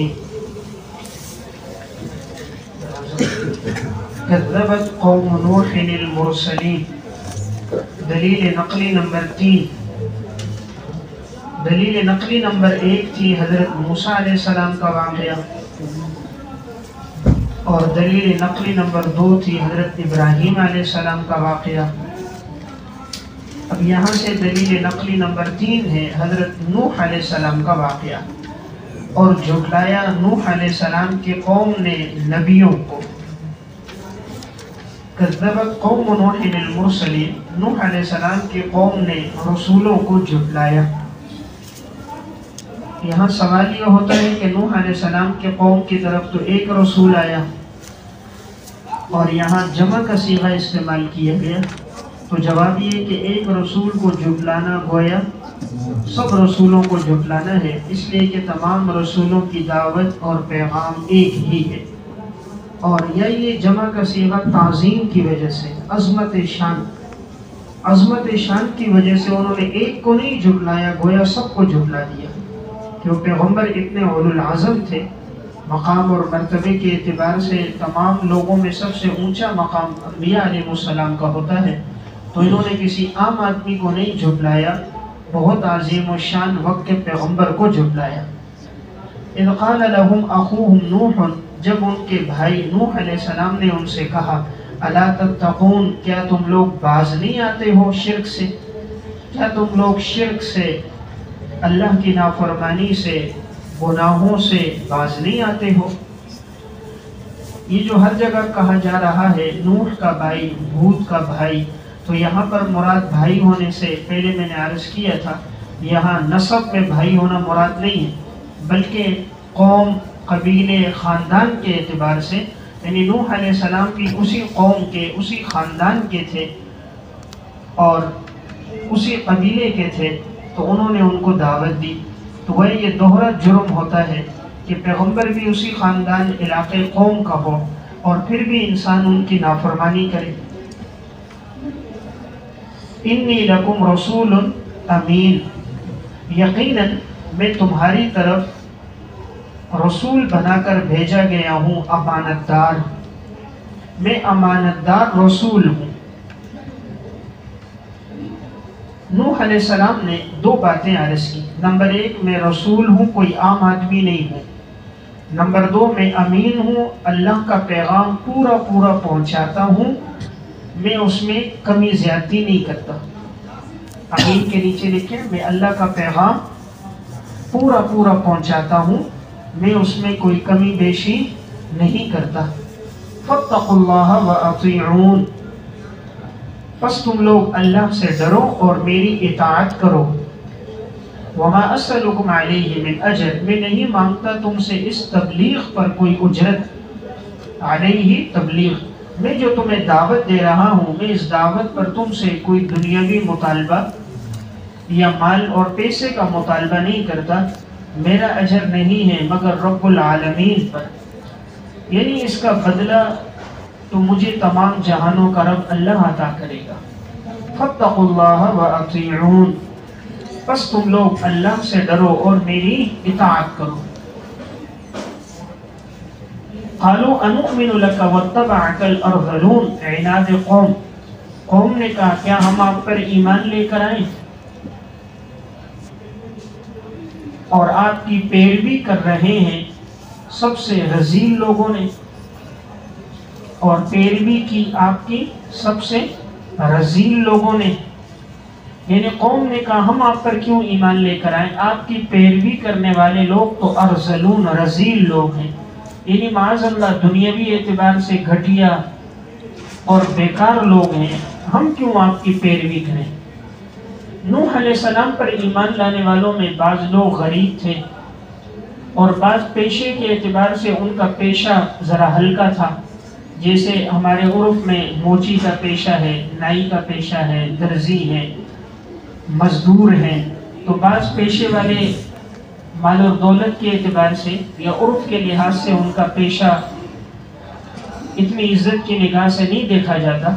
الرحیم۔ کذبت قوم نوح المرسلین، دلیل نقلی نمبر 3۔ دلیل نقلی نمبر 1 تھی حضرت موسیٰ علیہ السلام کا واقعہ، اور دلیل نقلی نمبر 2 تھی حضرت ابراہیم علیہ السلام کا واقعہ۔ اب یہاں سے دلیل نقلی نمبر 3 ہے حضرت نوح علیہ السلام کا واقعہ، اور جھٹلایا نوح علیہ السلام کی قوم نے نبیوں کو۔ کذبت قوم نوح المرسلین، نوح علیہ السلام کی قوم نے رسولوں کو جھٹلایا۔ یہاں سوال یہ ہوتا ہے کہ نوح علیہ السلام کے قوم کی طرف تو ایک رسول آیا، اور یہاں جمع کا صیغہ استعمال کیا گیا، تو جواب یہ کہ ایک رسول کو جھٹلانا گویا سب رسولوں کو جھٹلانا ہے، اس لیے کہ تمام رسولوں کی دعوت اور پیغام ایک ہی ہے۔ اور یہ جمع کا صیغہ تعظیم کی وجہ سے، عظمت شان کی وجہ سے انہوں نے ایک کو نہیں جھٹلایا، گویا سب کو جھٹلا دیا، کہ پیغمبر اتنے اولو العزم تھے، مقام اور مرتبے کے اعتبار سے تمام لوگوں میں سب سے اونچا مقام انبیاء علیہ السلام کا ہوتا ہے، تو انہوں نے کسی عام آدمی کو نہیں جھٹلایا، بہت عظیم و شان وقت کے پیغمبر کو جھٹلایا۔ اذ قال لهم اخوهم نوح، جب ان کے بھائی نوح علیہ السلام نے ان سے کہا، الا تتقون، کیا تم لوگ باز نہیں آتے ہو شرک سے؟ کیا تم لوگ شرک سے، اللہ کی نافرمانی سے، گناہوں سے باز نہیں آتے ہو؟ یہ جو ہر جگہ کہا جا رہا ہے نوح کا بھائی، ہود کا بھائی، تو یہاں پر مراد بھائی ہونے سے پہلے میں نے عرض کیا تھا، یہاں نسب میں بھائی ہونا مراد نہیں ہے، بلکہ قوم، قبیلے، خاندان کے اعتبار سے، یعنی نوح علیہ السلام بھی اسی قوم کے، اسی خاندان کے تھے اور اسی قبیلے کے تھے، تو انہوں نے ان کو دعوت دی۔ تو وہ یہ دوہرا جرم ہوتا ہے کہ پیغمبر بھی اسی خاندان، علاقے، قوم کا ہو، اور پھر بھی انسان ان کی نافرمانی کرے۔ انی لکم رسول امین، یقیناً میں تمہاری طرف رسول بنا کر بھیجا گیا ہوں، امانت دار، میں امانت دار رسول ہوں۔ نوح علیہ السلام نے 2 باتیں عرض کی، نمبر 1 میں رسول ہوں، کوئی عام آدمی نہیں ہوں، نمبر 2 میں امین ہوں، اللہ کا پیغام پورا پہنچاتا ہوں، میں اس میں کمی زیادتی نہیں کرتا۔ امین کے نیچے لکھیں، میں اللہ کا پیغام پورا پہنچاتا ہوں، میں اس میں کوئی کمی بیشی نہیں کرتا۔ فاتقوا اللہ واطیعون، پس تم لوگ اللہ سے ڈرو اور میری اطاعت کرو۔ وما اسألکم علیہ من اجر، میں نہیں مانگتا تم سے اس تبلیغ پر کوئی اجرت، علیہ تبلیغ، میں جو تمہیں دعوت دے رہا ہوں، میں اس دعوت پر تم سے کوئی دنیاوی مطالبہ یا مال اور پیسے کا مطالبہ نہیں کرتا، میرا اجر نہیں ہے مگر رب العالمین پر، یعنی اس کا بدلہ تو مجھے تمام جہانوں کا رب اللہ عطا کرے گا۔ فاتقوا اللہ واطیعون، پس تم لوگ اللہ سے ڈرو اور میری اطاعت کرو۔ قالوا انؤمن لك واتبعك الارذلون، عناد قوم نے کہا کیا ہم آپ پر ایمان لے کر آئیں اور آپ کی پیروی کر رہے ہیں سب سے رذیل لوگوں نے، اور پیروی کی آپ کی سب سے رذیل لوگوں نے، یعنی قوم نے کہا ہم آپ پر کیوں ایمان لے کر آئیں، آپ کی پیروی کرنے والے لوگ تو ارذلون، رذیل لوگ ہیں، یعنی معاذ اللہ دنیاوی اعتبار سے گھٹیا اور بیکار لوگ ہیں، ہم کیوں آپ کی پیروی کریں۔ نوح علیہ السلام پر ایمان لانے والوں میں بعض لوگ غریب تھے، اور بعض پیشے کے اعتبار سے ان کا پیشہ ذرا ہلکا تھا، جیسے ہمارے عرف میں موچی کا پیشہ ہے، نائی کا پیشہ ہے، درزی ہے، مزدور ہیں، تو بعض پیشے والے مال اور دولت کے اعتبار سے یا عرف کے لحاظ سے ان کا پیشہ اتنی عزت کی نگاہ سے نہیں دیکھا جاتا،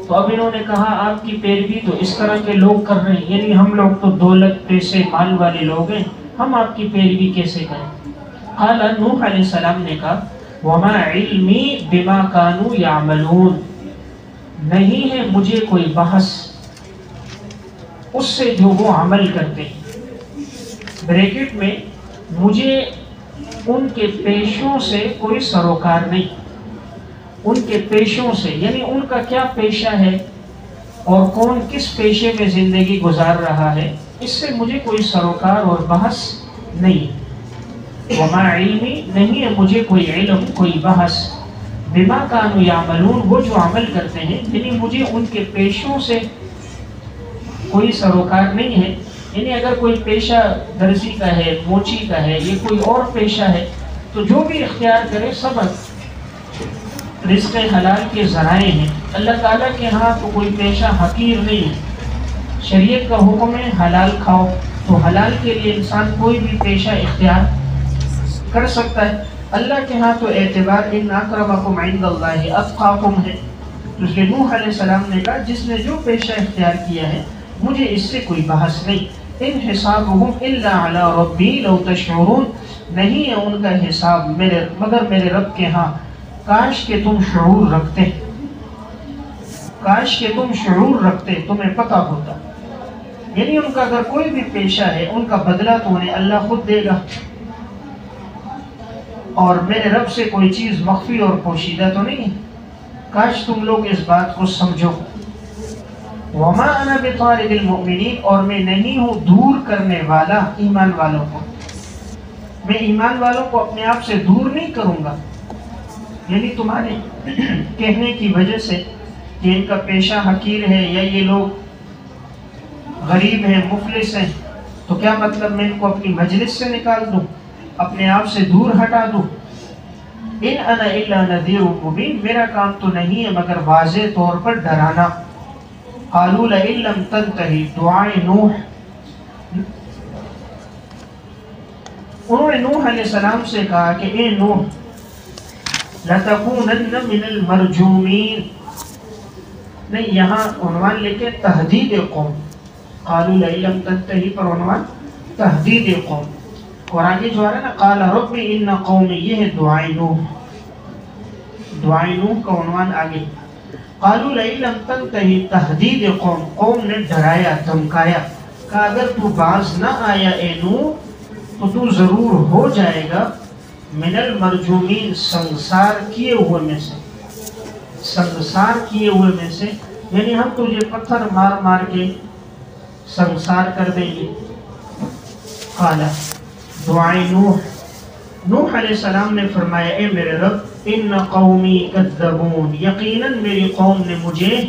تو اب انہوں نے کہا آپ کی پیروی تو اس طرح کے لوگ کر رہے ہیں، یعنی ہم لوگ تو دولت، پیسے، مال والے لوگ ہیں، ہم آپ کی پیروی کیسے کریں۔ قال نوح علیہ السلام نے کہا وما علمی بما کانوا یعملون، نہیں ہے مجھے کوئی بحث اس سے جو وہ عمل کرتے ہیں، بریکٹ میں مجھے ان کے پیشوں سے کوئی سروکار نہیں، ان کے پیشوں سے یعنی ان کا کیا پیشہ ہے اور کون کس پیشے میں زندگی گزار رہا ہے، اس سے مجھے کوئی سروکار اور بحث نہیں۔ وما علمی، نہیں ہے مجھے کوئی علم کوئی بحث، بما کانوا یعملون، وہ جو عمل کرتے ہیں، یعنی مجھے ان کے پیشوں سے کوئی سروکار نہیں ہے۔ یعنی اگر کوئی پیشہ درزی کا ہے، موچی کا ہے، یہ کوئی اور پیشہ ہے، تو جو بھی اختیار کرے سب رزق حلال کے ذرائع ہیں۔ اللہ تعالیٰ کے ہاں تو کوئی پیشہ حقیر نہیں ہے، شریعت کا حکم ہے حلال کھاؤ، تو حلال کے لیے انسان کوئی بھی پیشہ اختیار کر سکتا ہے۔ اللہ کے ہاں تو اعتبار ان اکرمکم عند اللہ اتقاکم ہے، تو اس لیے نوح علیہ السلام نے کہا جس نے جو پیشہ اختیار کیا ہے مجھے اس سے کوئی بحث نہیں۔ ان حسابهم الا علی ربی لو تشعرون، نہیں ہے ان کا حساب مگر میرے رب کے ہاں، کاش کہ تم شعور رکھتے، کاش کہ تم شعور رکھتے، تمہیں پتہ ہوتا۔ یعنی ان کا اگر کوئی بھی پیشہ ہے ان کا بدلہ تو انہیں اللہ خود دے گا، اور میرے رب سے کوئی چیز مخفی اور پوشیدہ تو نہیں ہے، کاش تم لوگ اس بات کو سمجھو۔ وما انا بطارد المؤمنین، اور میں نہیں ہوں دور کرنے والا ایمان والوں کو، میں ایمان والوں کو اپنے آپ سے دور نہیں کروں گا، یعنی تمہارے کہنے کی وجہ سے کہ ان کا پیشہ حقیر ہے یا یہ لوگ غریب ہیں مفلس ہیں، تو کیا مطلب میں ان کو اپنی مجلس سے نکال دوں، اپنے آپ سے دور ہٹا دوں؟ ان انا الا نذیر مبین، میرا کام تو نہیں ہے مگر واضح طور پر ڈرانا۔ قالوا لئن لم تنتہی، دعائے نوح، انہوں نے نوح علیہ السلام سے کہا کہ اے نوح لتکونن من المرجومین، نہیں یہاں عنوان لکھے تہدید قوم، قالوا لئن لم تنتہی پر عنوان تہدید قوم، اور آگے جو آ رہا ہے نا قال رب ان قومی، یہ ہے دعائے نوح، دعائے نوح کا عنوان آگے، قالوا لئن لم تنتہی، تہدید قوم، قوم نے ڈرایا دھمکایا، کہ اگر تو باز نہ آیا اے نوح تو تو ضرور ہو جائے گا من المرجومین، سنسار کیے ہوئے میں سے، سنسار کیے ہوئے میں سے، یعنی ہم تجھے پتھر مار مار کے سنسار کر دیں گے۔ قال، دعائے نوح، نوح علیہ السلام نے فرمایا اے میرے رب ان قومی کذبون، یقیناً میری قوم نے مجھے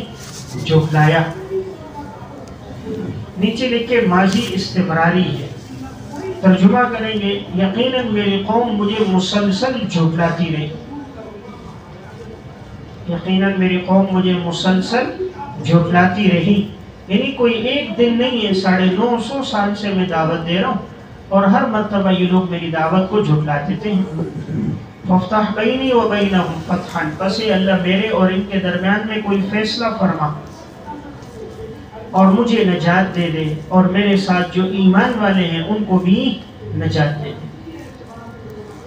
جھٹلایا۔ نیچے لکھے ماضی استمراری ہے، ترجمہ کریں گے یقیناً میری قوم مجھے مسلسل جھٹلاتی رہی، یقیناً میری قوم مجھے مسلسل جھٹلاتی رہی، یعنی کوئی ایک دن نہیں ہے، 950 سال سے میں دعوت دے رہا ہوں اور ہر مرتبہ یہ لوگ میری دعوت کو جھٹلاتے تھے۔ فافتح بینی و بینہم فتحا، بس اللہ میرے اور ان کے درمیان میں کوئی فیصلہ فرما اور مجھے نجات دے دے، اور میرے ساتھ جو ایمان والے ہیں ان کو بھی نجات دے دے۔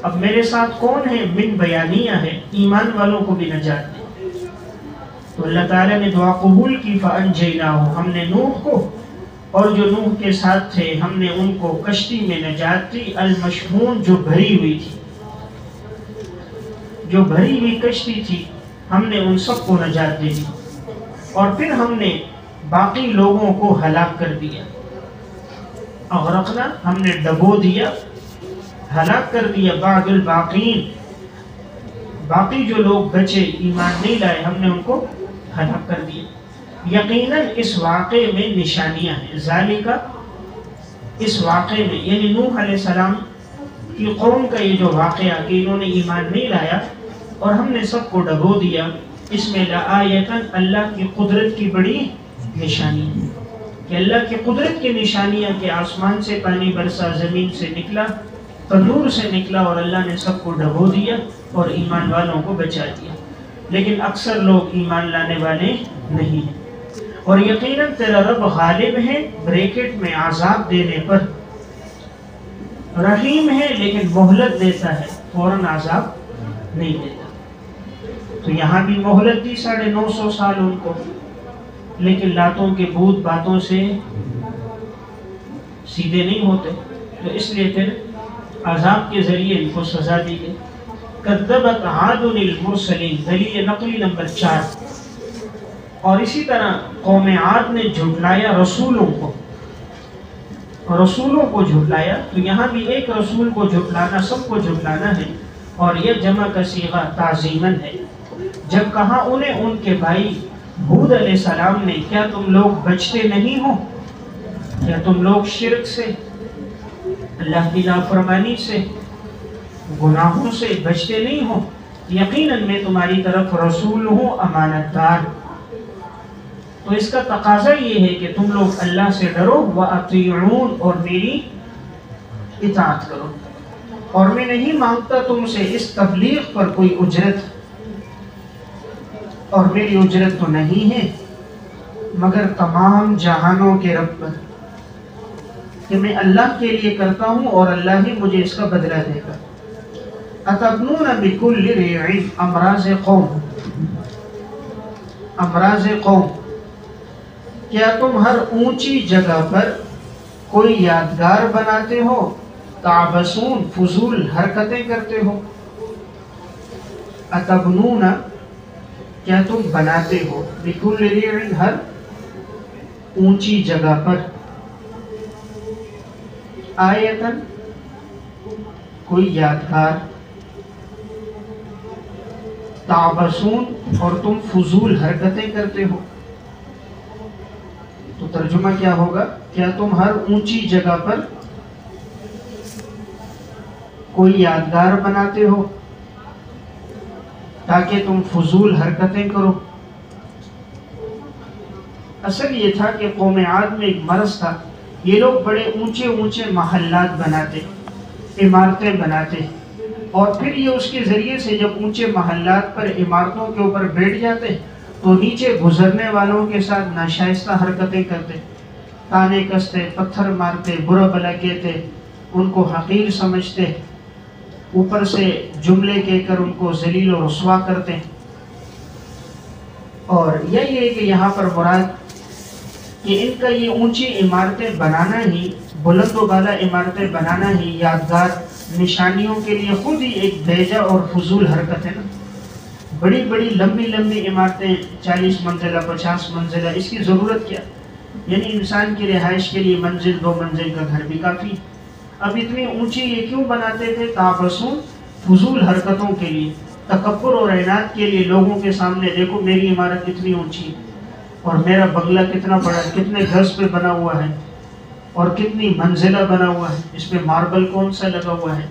اب میرے ساتھ کون ہے؟ من بیانیہ ہے، ایمان والوں کو بھی نجات دے۔ تو اللہ تعالیٰ نے دعا قبول کی، فانجیناہ، ہم نے نوح کو اور جو نوح کے ساتھ تھے ہم نے ان کو کشتی میں نجات دی، المشحون، جو بھری ہوئی تھی، جو بھری ہوئی کشتی تھی ہم نے ان سب کو نجات دے دی، اور پھر ہم نے باقی لوگوں کو ہلاک کر دیا، اغرقنا، ہم نے ڈبو دیا، ہلاک کر دیا، بعد الباقین، باقی جو لوگ بچے ایمان نہیں لائے ہم نے ان کو ہلاک کر دیا۔ یقیناً اس واقعے میں نشانیاں ہیں، ذالکہ، اس واقعے میں یعنی نوح علیہ السلام کی قوم کا یہ جو واقعہ کہ انہوں نے ایمان نہیں لایا اور ہم نے سب کو ڈبو دیا، اس میں لآیتاً، اللہ کی قدرت کی بڑی نشانی ہے، کہ اللہ کی قدرت کی نشانیاں کہ آسمان سے پانی برسا، زمین سے نکلا، تندور سے نکلا، اور اللہ نے سب کو ڈبو دیا اور ایمان والوں کو بچا دیا، لیکن اکثر لوگ ایمان لانے والے نہیں ہیں۔ اور یقیناً تیرا رب غالب ہے، بریکٹ میں عذاب دینے پر، رحیم ہے لیکن مہلت دیتا ہے، فوراً عذاب نہیں دیتا. تو یہاں بھی مہلت دی 950 سال ان کو، لیکن لاتوں کے بھوت باتوں سے سیدھے نہیں ہوتے، تو اس لیے پھر عذاب کے ذریعے ان کو سزا دی گئی. کذبت عاد المرسلین، دلیل نقلی نمبر 4. اور اسی طرح قوم عاد نے جھٹلایا رسولوں کو، رسولوں کو جھٹلایا. تو یہاں بھی ایک رسول کو جھٹلانا سب کو جھٹلانا ہے، اور یہ جمع کا صیغہ تعظیماً ہے. جب کہا انہیں ان کے بھائی ہود علیہ السلام نے، کیا تم لوگ بچتے نہیں ہو؟ کیا تم لوگ شرک سے، اللہ کی نافرمانی سے، گناہوں سے بچتے نہیں ہو؟ یقیناً میں تمہاری طرف رسول ہوں، امانت دار. تو اس کا تقاضا یہ ہے کہ تم لوگ اللہ سے ڈرو، وَأَطِيعُونَ، اور میری اطاعت کرو. اور میں نہیں مانگتا تم سے اس تبلیغ پر کوئی اجرت، اور میری اجرت تو نہیں ہے مگر تمام جہانوں کے رب پر، کہ میں اللہ کے لیے کرتا ہوں اور اللہ ہی مجھے اس کا بدلہ دے گا. أَتَبْنُونَ بِكُلِّ رِيعٍ، امراض قوم، امراض قوم. کیا تم ہر اونچی جگہ پر کوئی یادگار بناتے ہو؟ تعبسون، فضول حرکتیں کرتے ہو. أَتَبْنُونَ، کیا تم بناتے ہو، بِكُلِّ رِيعٍ، ہر اونچی جگہ پر، آیتاً، کوئی یادگار، تعبسون، اور تم فضول حرکتیں کرتے ہو. تو ترجمہ کیا ہوگا؟ کیا تم ہر اونچی جگہ پر کوئی یادگار بناتے ہو تاکہ تم فضول حرکتیں کرو. اصل یہ تھا کہ قوم عاد میں ایک مرض تھا، یہ لوگ بڑے اونچے اونچے محلات بناتے، عمارتیں بناتے، اور پھر یہ اس کے ذریعے سے جب اونچے محلات پر عمارتوں کے اوپر بیٹھ جاتے تو نیچے گزرنے والوں کے ساتھ ناشائستہ حرکتیں کرتے، تانے کستے، پتھر مارتے، برا بلا کہتے، ان کو حقیر سمجھتے، اوپر سے جملے کہہ کر ان کو ذلیل و رسوا کرتے. اور یہی ہے کہ یہاں پر مراد کہ ان کا یہ اونچی عمارتیں بنانا ہی، بلند و بالا عمارتیں بنانا ہی یادگار نشانیوں کے لیے خود ہی ایک بیجا اور فضول حرکت ہے نا. بڑی بڑی لمبی لمبی عمارتیں، 40 منزلہ 50 منزلہ، اس کی ضرورت کیا؟ یعنی انسان کی رہائش کے لیے منزل 2 منزل کا گھر بھی کافی. اب اتنی اونچی یہ کیوں بناتے تھے؟ تعبسون، فضول حرکتوں کے لیے، تکبر اور عناد کے لیے. لوگوں کے سامنے دیکھو میری عمارت کتنی اونچی ہے، اور میرا بنگلہ کتنا بڑا ہے، کتنے گز پہ بنا ہوا ہے، اور کتنی منزلہ بنا ہوا ہے، اس پہ ماربل کون سا لگا ہوا ہے.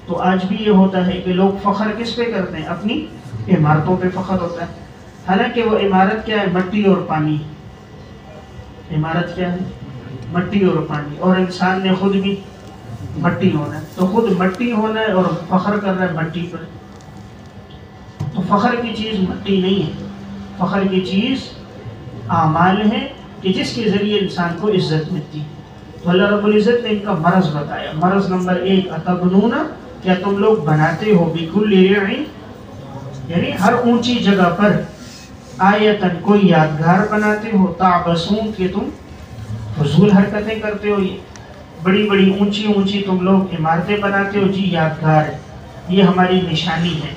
تو آج بھی یہ ہوتا ہے کہ لوگ فخر کس پہ کرتے ہیں؟ اپنی عمارتوں پہ فخر ہوتا ہے، حالانکہ وہ عمارت کیا ہے؟ مٹی اور پانی. عمارت کیا ہے؟ مٹی اور پانی. اور انسان نے خود بھی مٹی ہونا ہے، تو خود مٹی ہونا ہے اور فخر کر رہا ہے مٹی پر. تو فخر کی چیز مٹی نہیں ہے، فخر کی چیز اعمال ہے کہ جس کے ذریعے انسان کو عزت ملتی ہے. تو اللہ رب العزت نے ان کا مرض بتایا. مرض نمبر 1، اتبنون، کیا تم لوگ بناتے ہو، بکل ریع، یعنی ہر اونچی جگہ پر، آیتن، کوئی یادگار بناتے ہو، تعبسون، کہ تم فضول حرکتیں کرتے ہو. یہ بڑی بڑی اونچی اونچی تم لوگ عمارتیں بناتے ہو، جی یادگار ہے، یہ ہماری نشانی ہے.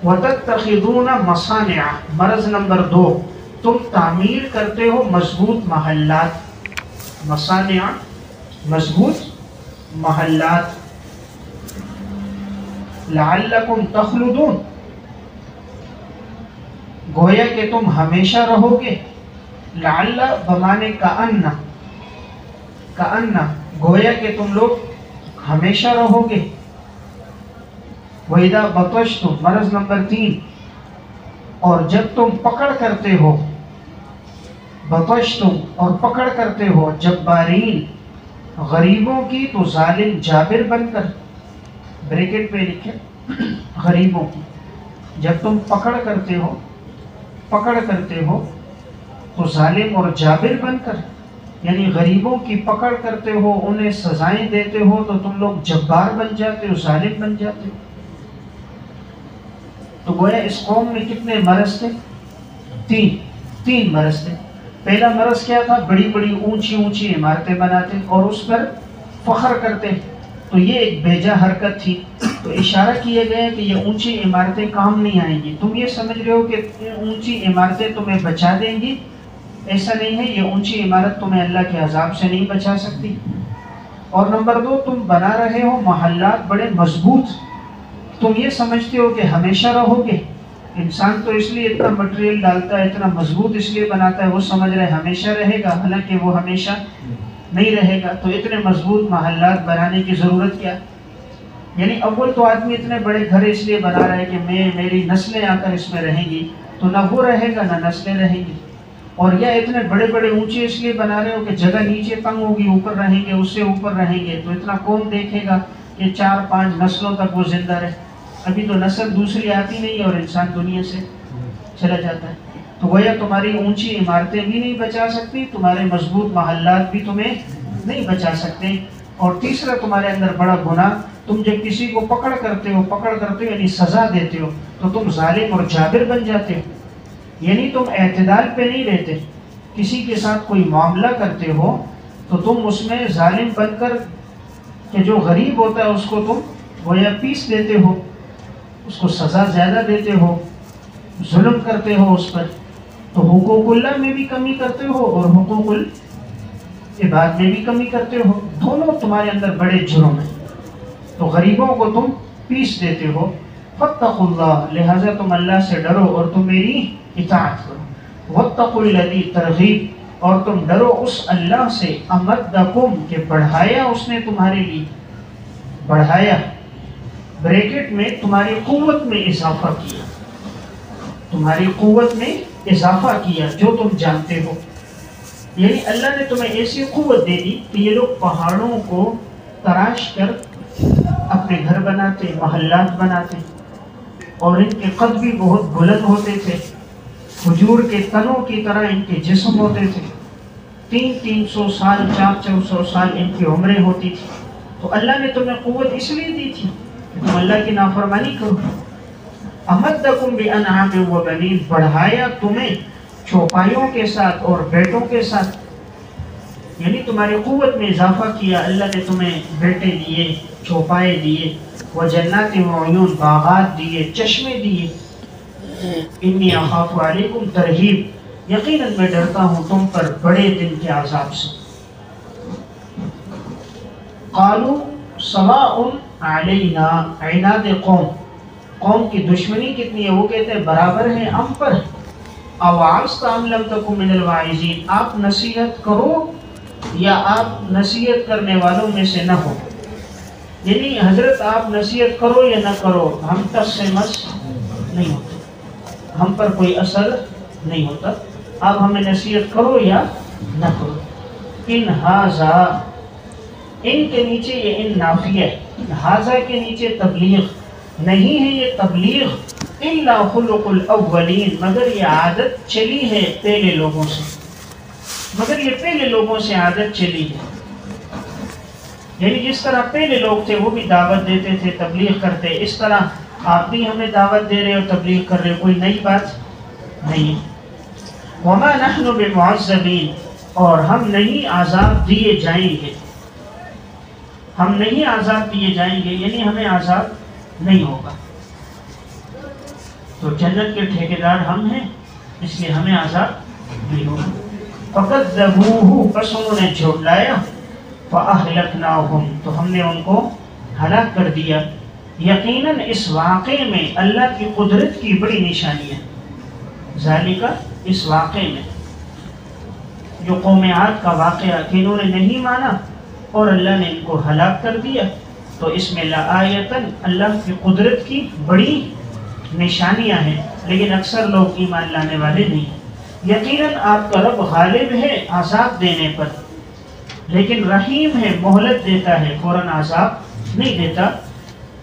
وَتَتَّخِذُونَ مَصَانِعَ، مرض نمبر 2، تم تعمیر کرتے ہو مضبوط محلات. مصانع، مضبوط محلات. لعلکم تخلدون، گویا کہ تم ہمیشہ رہو گے. لعل بمانے کأن، کأن، گویا کہ تم لوگ ہمیشہ رہو گے. وَإِذَا بَطَشْتُمْ، مرض نمبر 3، اور جب تم پکڑ کرتے ہو، بطشتم، اور پکڑ کرتے ہو، جبارین، غریبوں کی، تو ظالم جابر بن کر، بریکٹ پہ لکھے، غریبوں کی. جب تم پکڑ کرتے ہو، پکڑ کرتے ہو تو ظالم اور جابر بن کر. یعنی غریبوں کی پکڑ کرتے ہو، انہیں سزائیں دیتے ہو، تو تم لوگ جبار بن جاتے ہو، ظالم بن جاتے ہو۔ تو گویا اس قوم میں کتنے مرض تھے؟ تین مرض تھے۔ پہلا مرض کیا تھا؟ بڑی بڑی اونچی اونچی عمارتیں بناتے اور اس پر فخر کرتے، تو یہ ایک بیجا حرکت تھی۔ تو اشارہ کیا گیا کہ یہ اونچی عمارتیں کام نہیں آئیں گی۔ تم یہ سمجھ رہے ہو کہ اونچی عمارتیں تمہیں بچا دیں گی، ایسا نہیں ہے، یہ اونچی عمارت تمہیں اللہ کے عذاب سے نہیں بچا سکتی۔ اور نمبر 2، تم بنا رہے ہو محلات بڑے مضبوط، تم یہ سمجھتے ہو کہ ہمیشہ رہو گے۔ انسان تو اس لیے اتنا مٹیریل ڈالتا ہے، اتنا مضبوط اس لیے بناتا ہے، وہ سمجھ رہے ہمیشہ رہے گا، حالانکہ وہ ہمیشہ نہیں رہے گا۔ تو اتنے مضبوط محلات بنانے کی ضرورت کیا؟ یعنی اول تو آدمی اتنے بڑے گھر اس لیے بنا رہا ہے کہ میری نسلیں آ کر اس میں رہیں گی، تو نہ وہ رہے گا نہ نسلیں رہیں گی۔ اور یا اتنے بڑے بڑے اونچے اس لیے بنا رہے ہو کہ جگہ نیچے تنگ ہوگی، اوپر رہیں گے، اس سے اوپر رہیں گے، تو اتنا کون دیکھے گا کہ 4-5 نسلوں تک وہ زندہ رہے؟ ابھی تو نسل دوسری آتی نہیں اور انسان دنیا سے چلا جاتا ہے۔ تو گویا تمہاری اونچی عمارتیں بھی نہیں بچا سکتی، تمہارے مضبوط محلات بھی تمہیں نہیں بچا سکتے۔ اور تیسرا تمہارے اندر بڑا گناہ، تم جب کسی کو پکڑ کرتے ہو یعنی سزا دیتے ہو، تو تم ظالم اور جابر بن جاتے ہو، یعنی تم اعتدال پہ نہیں رہتے۔ کسی کے ساتھ کوئی معاملہ کرتے ہو تو تم اس میں ظالم بن کر کہ جو غریب ہوتا ہے اس کو تم گویا پیس دیتے ہو، اس کو سزا زیادہ دیتے ہو، ظلم کرتے ہو اس پر۔ تو حقوق اللہ میں بھی کمی کرتے ہو اور حقوق العباد میں بھی کمی کرتے ہو، دونوں تمہارے اندر بڑے جرم ہیں۔ تو غریبوں کو تم پیس دیتے ہو۔ فاتقوا اللہ، لہٰذا تم اللہ سے ڈرو اور تم میری اطاعت کرو۔ واتقوا الذی، ترغیب، اور تم ڈرو اس اللہ سے، امدکم، کہ بڑھایا اس نے تمہارے لیے، بڑھایا بریکٹ میں تمہاری قوت میں اضافہ کیا، تمہاری قوت میں اضافہ کیا جو تم جانتے ہو۔ یعنی اللہ نے تمہیں ایسی قوت دے دی کہ یہ لوگ پہاڑوں کو تراش کر اپنے گھر بناتے، محلات بناتے، اور ان کے قد بھی بہت بلند ہوتے تھے، کھجور کے تنوں کی طرح ان کے جسم ہوتے تھے، 300 سال 400 سال ان کی عمریں ہوتی تھی۔ تو اللہ نے تمہیں قوت اس لیے دی تھی کہ تم اللہ کی نافرمانی کرو۔ امدکم بانعام وبنین، بڑھایا تمہیں چوپایوں کے ساتھ اور بیٹوں کے ساتھ، یعنی تمہاری قوت میں اضافہ کیا۔ اللہ نے تمہیں بیٹے دیے، چوپائے دیے، وجنات وعیون، باغات دیے، چشمے دیے۔ انی اخاف علیکم، ترہیب، یقیناً میں ڈرتا ہوں تم پر بڑے دن کے عذاب سے۔ قالوا سواء علینا، عناد قوم کی دشمنی کتنی ہے، وہ کہتے ہیں برابر ہیں ہم پر۔ اوعظت ام لم تکن من الواعظین، آپ نصیحت کرو یا آپ نصیحت کرنے والوں میں سے نہ ہو۔ یعنی حضرت آپ نصیحت کرو یا نہ کرو، ہم تس سے مس نہیں ہوتے، ہم پر کوئی اثر نہیں ہوتا، آپ ہمیں نصیحت کرو یا نہ کرو۔ ان ہذا، ان کے نیچے یہ ان نافیہ ہے، ہذا کے نیچے تبلیغ نہیں ہے، یہ تبلیغ الا خلق الاولین، مگر یہ عادت چلی ہے پہلے لوگوں سے، مگر یہ پہلے لوگوں سے عادت چلی ہے۔ یعنی جس طرح پہلے لوگ تھے وہ بھی دعوت دیتے تھے، تبلیغ کرتے، اس طرح آپ بھی ہمیں دعوت دے رہے ہو، تبلیغ کر رہے ہو، کوئی نئی بات نہیں ہے۔ وما نحن بمعذبین، اور ہم نہیں عذاب دیے جائیں گے، ہم نہیں عذاب دیے جائیں گے، یعنی ہمیں عذاب نہیں ہوگا۔ تو جنت کے ٹھیکیدار ہم ہیں، اس لیے ہمیں عذاب نہیں ہوگا۔ فکذبوہ، بس انہوں نے جھٹلایا، فاہلکناہم، تو ہم نے ان کو ہلاک کر دیا۔ یقیناً اس واقعے میں اللہ کی قدرت کی بڑی نشانی ہے، ذالک، اس واقعے میں جو قوم عاد کا واقعہ کہ انہوں نے نہیں مانا اور اللہ نے ان کو ہلاک کر دیا، تو اس میں لآیتن، اللہ کی قدرت کی بڑی نشانیاں ہیں، لیکن اکثر لوگ ایمان لانے والے نہیں۔ یقیناً آپ کا رب غالب ہے عذاب دینے پر، لیکن رحیم ہے، مہلت دیتا ہے، فوراً عذاب نہیں دیتا۔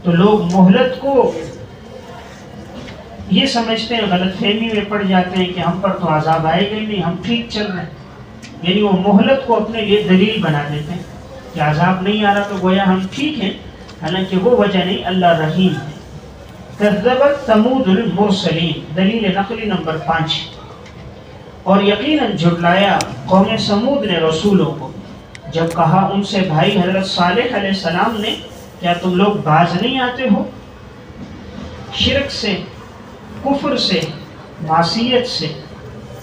تو لوگ مہلت کو یہ سمجھتے ہیں، غلط فہمی میں پڑ جاتے ہیں کہ ہم پر تو عذاب آئے گا ہی نہیں، ہم ٹھیک چل رہے ہیں۔ یعنی وہ مہلت کو اپنے لیے دلیل بنا دیتے ہیں کہ عذاب نہیں آ رہا تو گویا ہم ٹھیک ہیں، حالانکہ وہ وجہ نہیں، اللہ رحیم ہے۔ کذبت ثمود المرسلین، دلیل نقلی نمبر 5۔ اور یقیناً جھٹلایا قوم سمود نے رسولوں کو، جب کہا ان سے بھائی حضرت صالح علیہ السلام نے کیا تم لوگ باز نہیں آتے ہو شرک سے، کفر سے، معصیت سے؟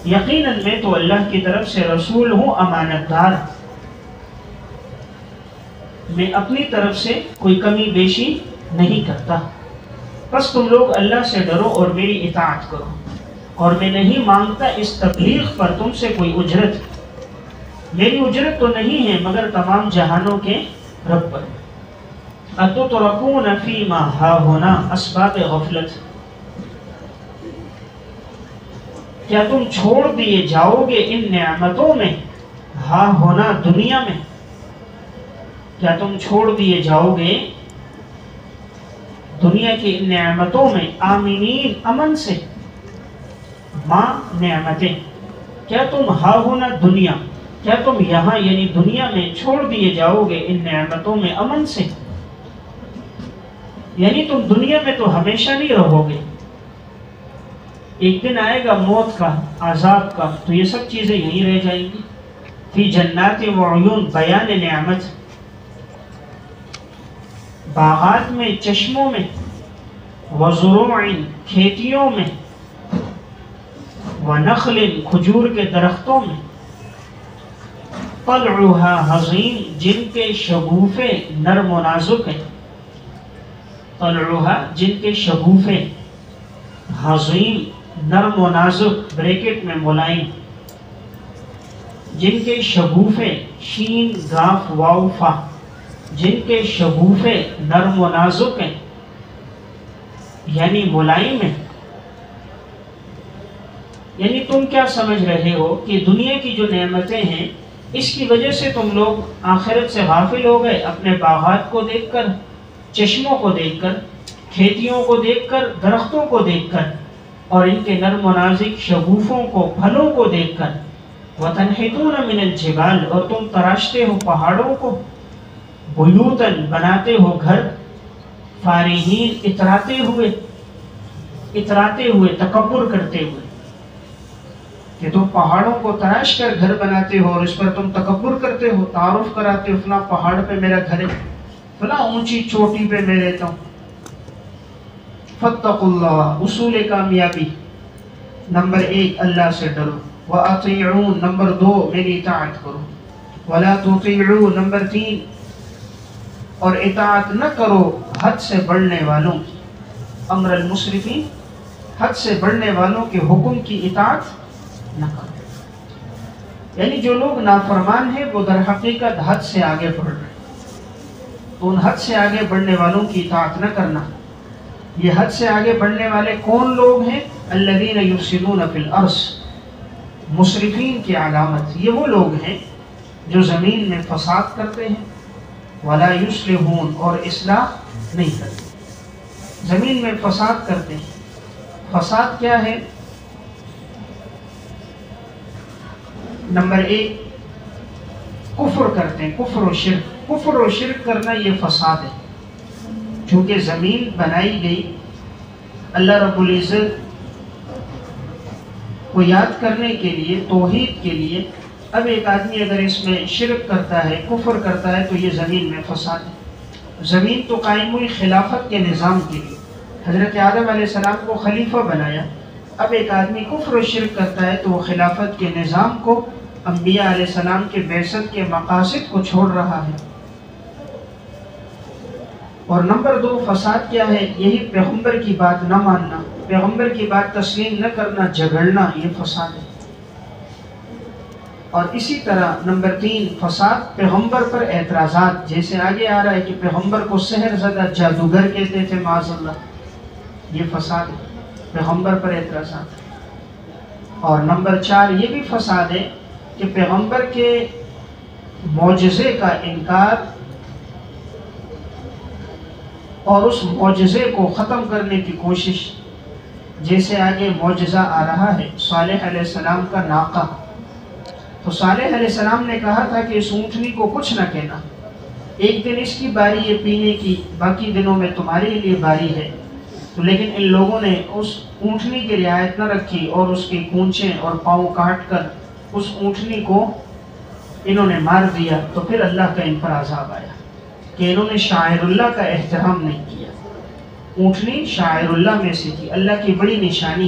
یقیناً میں تو اللہ کی طرف سے رسول ہوں، امانت دار، میں اپنی طرف سے کوئی کمی بیشی نہیں کرتا، بس تم لوگ اللہ سے ڈرو اور میری اطاعت کرو، اور میں نہیں مانگتا اس تبلیغ پر تم سے کوئی اجرت، میری اجرت تو نہیں ہے مگر تمام جہانوں کے رب پر۔ اتترکون فیما ہاہنا، اسباب غفلت، کیا تم چھوڑ دیے جاؤ گے ان نعمتوں میں، ہاں ہونا دنیا میں، کیا تم چھوڑ دیے جاؤ گے دنیا کی ان نعمتوں میں، آمینین، امن سے، ماں نعمتیں، کیا تم ہاں ہونا دنیا، کیا تم یہاں یعنی دنیا میں چھوڑ دیے جاؤ گے ان نعمتوں میں امن سے، یعنی تم دنیا میں تو ہمیشہ نہیں رہو گے، ایک دن آئے گا موت کا، عذاب کا، تو یہ سب چیزیں یہیں رہ جائیں گی۔ فی جنات و عیون، بیان نعمت، باغات میں، چشموں میں، وزروع، کھیتیوں میں، ونخل، کھجور کے درختوں میں، طلعها حضیم، جن کے شگوفے نرم و نازک ہیں، طلعها، جن کے شگوفے، حضیم، نرم و نازک، بریکٹ میں ملائم، جن کے شگوفے، شین گاف واو فا، جن کے شگوفے نرم و نازک ہیں یعنی ملائم ہیں۔ یعنی تم کیا سمجھ رہے ہو کہ دنیا کی جو نعمتیں ہیں اس کی وجہ سے تم لوگ آخرت سے غافل ہو گئے، اپنے باغات کو دیکھ کر، چشموں کو دیکھ کر، کھیتیوں کو دیکھ کر، درختوں کو دیکھ کر، اور ان کے نرم و نازک شگوفوں کو، پھلوں کو دیکھ کر، وَتَنْحِتُونَ مِنَ الْجِبَالِ، اور تم تراشتے ہو پہاڑوں کو، بیوتاً، بناتے ہو گھر، فارحین، اتراتے ہوئے، تکبر کرتے ہوئے، کہ تم پہاڑوں کو تراش کر گھر بناتے ہو اور اس پر تم تکبر کرتے ہو، تعارف کراتے ہو، فلاں پہاڑ پہ میرا گھر ہے، فلاں اونچی چوٹی پہ میں رہتا ہوں۔ فاتقوا اللہ، اصول کامیابی، نمبر 1 اللہ سے ڈرو، وَأَطِيعُونَ، نمبر 2 میری اطاعت کرو، وَلَا تُطِيعُوا، نمبر 3 اور اطاعت نہ کرو حد سے بڑھنے والوں، امر المسرفین، حد سے بڑھنے والوں کے حکم کی اطاعت نہ کرو۔ یعنی جو لوگ نافرمان ہیں وہ در حقیقت حد سے آگے بڑھ رہے ہیں، تو ان حد سے آگے بڑھنے والوں کی اطاعت نہ کرنا۔ یہ حد سے آگے بڑھنے والے کون لوگ ہیں؟ الذین یفسدون فی الارض، مسرفین کی علامت یہ وہ لوگ ہیں جو زمین میں فساد کرتے ہیں، ولا یصلحون، اور اصلاح نہیں کرتے، زمین میں فساد کرتے ہیں۔ فساد کیا ہے؟ نمبر 1 کفر کرتے ہیں، کفر و شرک کرنا یہ فساد ہے۔ چونکہ زمین بنائی گئی اللہ رب العزت کو یاد کرنے کے لیے، توحید کے لیے، اب ایک آدمی اگر اس میں شرک کرتا ہے، کفر کرتا ہے، تو یہ زمین میں فساد ہے۔ زمین تو قائم ہوئی خلافت کے نظام کے لیے، حضرت آدم علیہ السلام کو خلیفہ بنایا، اب ایک آدمی کفر و شرک کرتا ہے تو وہ خلافت کے نظام کو، انبیاء علیہ السلام کے بعثت کے مقاصد کو چھوڑ رہا ہے۔ اور نمبر 2 فساد کیا ہے؟ یہی پیغمبر کی بات نہ ماننا، پیغمبر کی بات تسلیم نہ کرنا، جھگڑنا، یہ فساد ہے۔ اور اسی طرح نمبر 3 فساد پیغمبر پر اعتراضات، جیسے آگے آ رہا ہے کہ پیغمبر کو سحر زدہ جادوگر کہتے تھے معاذ اللہ، یہ فساد ہے، پیغمبر پر اعتراضات۔ اور نمبر 4 یہ بھی فساد ہے کہ پیغمبر کے معجزے کا انکار اور اس معجزے کو ختم کرنے کی کوشش، جیسے آگے معجزہ آ رہا ہے صالح علیہ السلام کا ناقہ، تو صالح علیہ السلام نے کہا تھا کہ اس اونٹنی کو کچھ نہ کہنا، ایک دن اس کی باری ہے پینے کی، باقی دنوں میں تمہارے لیے باری ہے۔ تو لیکن ان لوگوں نے اس اونٹنی کی رعایت نہ رکھی اور اس کی کونچیں اور پاؤں کاٹ کر اس اونٹنی کو انہوں نے مار دیا۔ تو پھر اللہ کا ان پر عذاب آیا کہ انہوں نے شاعر اللہ کا احترام نہیں کیا۔ اونٹنی شاعر اللہ میں سے تھی، اللہ کی بڑی نشانی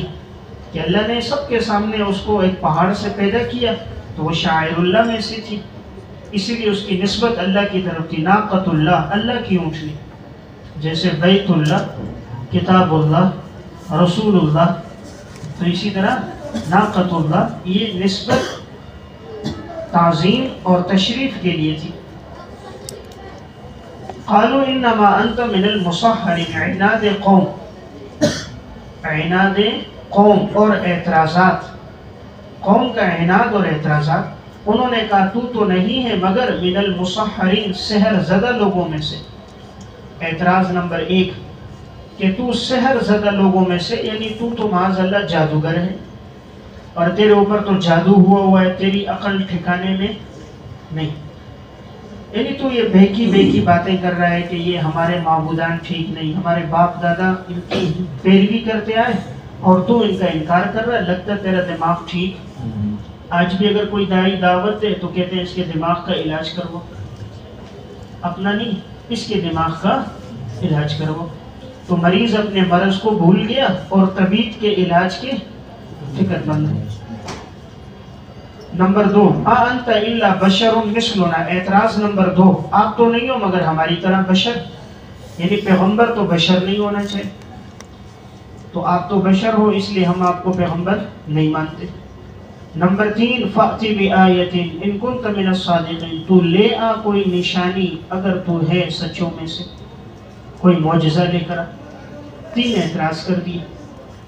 کہ اللہ نے سب کے سامنے اس کو ایک پہاڑ سے پیدا کیا، تو وہ شاعر اللہ میں سے تھی، اسی لیے اس کی نسبت اللہ کی طرف تھی۔ ناقۃ اللہ، اللہ کی اونٹنی، جیسے بیت اللہ، کتاب اللہ، رسول اللہ، تو اسی طرح ناقۃ اللہ یہ نسبت تعظیم اور تشریف کے لیے تھی۔ قالوا انما انت من المصحرین، عناد قوم، عناد قوم اور اعتراضات، قوم کا عناد اور اعتراضات۔ انہوں نے کہا تو نہیں ہے مگر من المصحرین، سحر زدہ لوگوں میں سے۔ اعتراض نمبر 1 کہ تو سحر زدہ لوگوں میں سے، یعنی تو معاذ اللہ جادوگر ہے اور تیرے اوپر تو جادو ہوا ہے، تیری عقل ٹھکانے میں نہیں، یعنی تو یہ بے کی باتیں کر رہا ہے کہ یہ ہمارے معبودان ٹھیک نہیں، ہمارے باپ دادا ان کی پیروی کرتے آئے اور تو ان کا انکار کر رہا ہے، لگتا ہے تیرا دماغ ٹھیک۔ آج بھی اگر کوئی داعی دعوت دے تو کہتے ہیں اس کے دماغ کا علاج کرو، اپنا نہیں، اس کے دماغ کا علاج کرو۔ تو مریض اپنے مرض کو بھول گیا اور طبیب کے علاج کے فکر مند ہے۔ نمبر 2 انت الا بشر مثلنا، اعتراض نمبر 2 آپ تو نہیں ہو مگر ہماری طرح بشر، یعنی پیغمبر تو بشر نہیں ہونا چاہیے، تو آپ تو بشر ہو اس لیے ہم آپ کو پیغمبر نہیں مانتے۔ نمبر 3 فأتی بآیت ان کنت من الصادقین، تو لے آ کوئی نشانی اگر تو ہے سچوں میں سے، کوئی معجزہ لے کر آ۔ 3 اعتراض کر دیے۔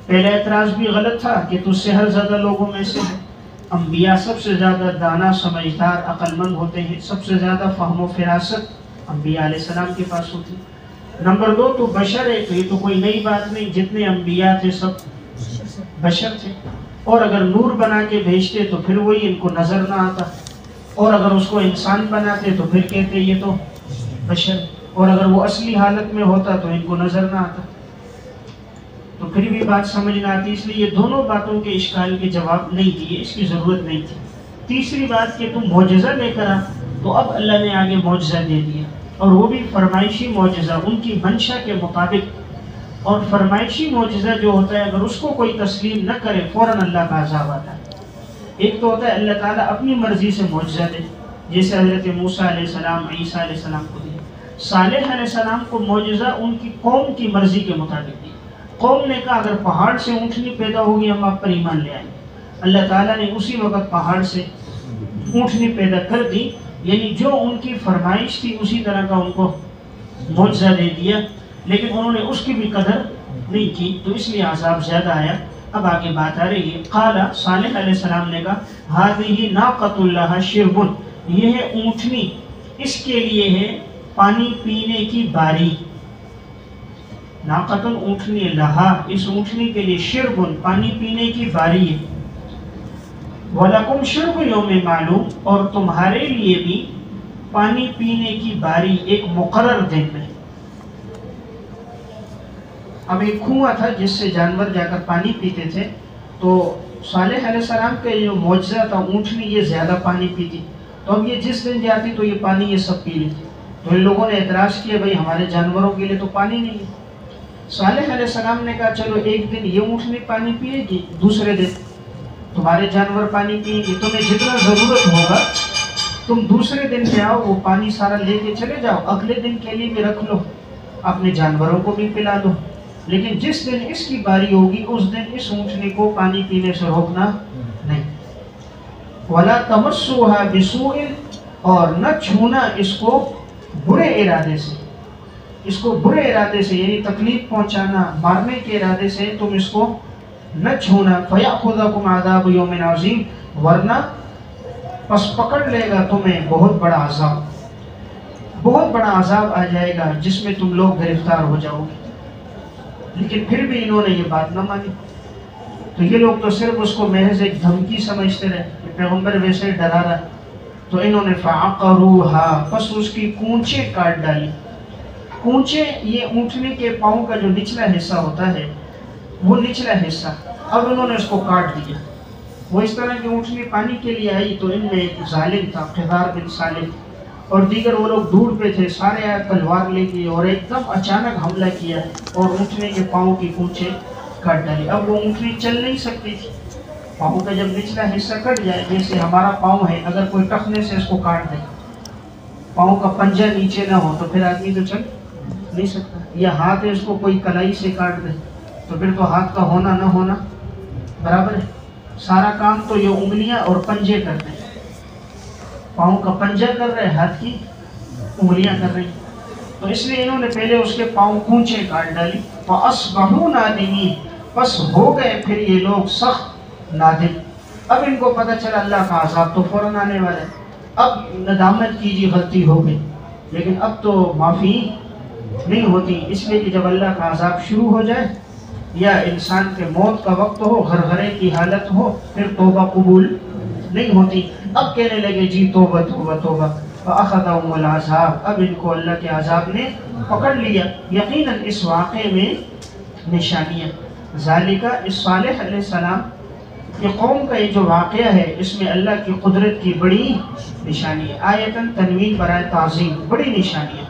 پہلا اعتراض بھی غلط تھا کہ تو سحر زدہ لوگوں میں سے ہے، انبیاء سب سے زیادہ دانا، سمجھدار، عقل مند ہوتے ہیں، سب سے زیادہ فہم و فراست انبیاء علیہ السلام کے پاس ہوتی۔ نمبر 2 تو بشر ہے، تو یہ تو کوئی نئی بات نہیں، جتنے انبیاء تھے سب بشر تھے، اور اگر نور بنا کے بھیجتے تو پھر وہی ان کو نظر نہ آتا، اور اگر اس کو انسان بناتے تو پھر کہتے یہ تو بشر، اور اگر وہ اصلی حالت میں ہوتا تو ان کو نظر نہ آتا، تو پھر بھی بات سمجھ نہ آتی۔ اس لیے یہ دونوں باتوں کے اشکال کے جواب نہیں دیے، اس کی ضرورت نہیں تھی۔ تیسری بات کہ تم معجزہ لے کر آ، تو اب اللہ نے آگے معجزہ دے دیا، اور وہ بھی فرمائشی معجزہ ان کی منشا کے مطابق۔ اور فرمائشی معجزہ جو ہوتا ہے اگر اس کو کوئی تسلیم نہ کرے فوراً اللہ کا عذاب آتا ہے۔ ایک تو ہوتا ہے اللہ تعالیٰ اپنی مرضی سے معجزہ دے، جیسے حضرت موسیٰ علیہ السلام، عیسیٰ علیہ السلام کو دیا۔ صالح علیہ السلام کو معجزہ ان کی قوم کی مرضی کے مطابق دی۔ قوم نے کہا اگر پہاڑ سے اونٹنی پیدا ہوگی ہم آپ پر ایمان لے آئیں گے۔ اللہ تعالیٰ نے اسی وقت پہاڑ سے اونٹنی پیدا کر دی، یعنی جو ان کی فرمائش تھی اسی طرح کا ان کو معجزہ دے دیا، لیکن انہوں نے اس کی بھی قدر نہیں کی، تو اس لیے عذاب زیادہ آیا۔ اب آگے بات آ رہی ہے۔ قال صالح علیہ السلام نے کہا ہذہ ناقۃ اللہ شرب، یہ ہے اونٹنی، اس کے لیے ہے پانی پینے کی باری۔ ناقۃ اونٹنی لہا، اس اونٹنی کے لیے شرب پانی پینے کی باری ہے۔ وَلَكُمْ شُرْبُ يَوْمٍ مَعْلُومٍ، اور تمہارے لیے بھی پانی پینے کی باری ایک مقرر دن میں۔ اب ایک کنواں تھا جس سے جانور جا کر پانی پیتے تھے، تو صالح علیہ السلام کا جو معجزہ تھا اونٹنی یہ زیادہ پانی پیتی، تو اب یہ جس دن جاتی تو یہ پانی یہ سب پی لیتی۔ تو ان لوگوں نے اعتراض کیا بھائی ہمارے جانوروں کے لیے تو پانی نہیں ہے۔ صالح علیہ السلام نے کہا چلو ایک دن یہ اونٹنی پانی پیے گی، دوسرے دن تمہارے جانور پانی پیئیں گے، تمہیں جتنا ضرورت ہوگا تم دوسرے دن پہ آؤ، وہ پانی سارا لے کے چلے جاؤ، اگلے دن کے لیے بھی رکھ لو، اپنے جانوروں کو بھی پلا دو، لیکن جس دن اس کی باری ہوگی اس دن اس اونٹنی کو پانی پینے سے روکنا نہیں۔ وَلَا تَمَسُّوهَا بِسُوءٍ، اور نہ چھونا اس کو برے ارادے سے، اس کو برے ارادے سے یعنی تکلیف پہنچانا، مارنے کے ارادے سے تم اس کو نہ چھونا۔ فَيَأْخُذَكُمْ عَذَابُ يَوْمٍ عَظِيمٍ، ورنہ پس پکڑ لے گا تمہیں بہت بڑا عذاب، بہت بڑا عذاب آ جائے گا جس میں تم لوگ گرفتار ہو جاؤ گے۔ لیکن پھر بھی انہوں نے یہ بات نہ مانی، تو یہ لوگ تو صرف اس کو محض ایک دھمکی سمجھتے رہے کہ پیغمبر ویسے ڈرا رہا، تو انہوں نے فعقروها، پس اس کی کونچیں کاٹ ڈالی۔ کونچیں یہ اونٹنے کے پاؤں کا جو نچلا حصہ ہوتا ہے، وہ نچلا حصہ، اب انہوں نے اس کو کاٹ دیا۔ وہ اس طرح کی اونٹنی پانی کے لیے آئی تو ان میں ایک ظالم تھا، قذار بن سالم، اور دیگر وہ لوگ دور پہ تھے، سارے آئے تلوار لے کے اور ایک دم اچانک حملہ کیا اور اونٹنے کے پاؤں کی کونچیں کاٹ ڈالی۔ اب وہ اونٹنی چل نہیں سکتی تھی، پاؤں کا جب نچلا حصہ کٹ جائے، جیسے ہمارا پاؤں ہے، اگر کوئی ٹخنے سے اس کو کاٹ دے، پاؤں کا پنجہ نیچے نہ ہو تو پھر آدمی تو چل نہیں سکتا، یا ہاتھ اس کو کوئی کلائی سے کاٹ دے تو پھر تو ہاتھ کا ہونا نہ ہونا برابر ہے۔ سارا کام تو یہ انگلیاں اور پنجے کرتے ہیں، پاؤں کا پنجہ کر رہے، ہاتھ کی انگلیاں کر رہی، تو اس لیے انہوں نے پہلے اس کے پاؤں کونچیں کاٹ ڈالی۔ فَأَصْبَحُوا نَادِمِينَ، بس ہو گئے پھر یہ لوگ سخت نادم۔ اب ان کو پتہ چلا اللہ کا عذاب تو فوراً آنے والا ہے، اب ندامت کیجیے غلطی ہو گئی، لیکن اب تو معافی نہیں ہوتی، اس لیے کہ جب اللہ کا عذاب شروع ہو جائے یا انسان کے موت کا وقت ہو، غرغرے کی حالت ہو، پھر توبہ قبول نہیں ہوتی۔ اب کہنے لگے جی توبہ توبہ توبہ، فَأَخَذَهُمُ الْعَذَابُ، اب ان کو اللہ کے عذاب نے پکڑ لیا۔ یقیناً اس واقعے میں نشانیاں، ذالکہ، اس صالح علیہ السلام کی قوم کا یہ جو واقعہ ہے، اس میں اللہ کی قدرت کی بڑی نشانی ہے۔ آیتاً تنوین برائے تعظیم، بڑی نشانی ہے۔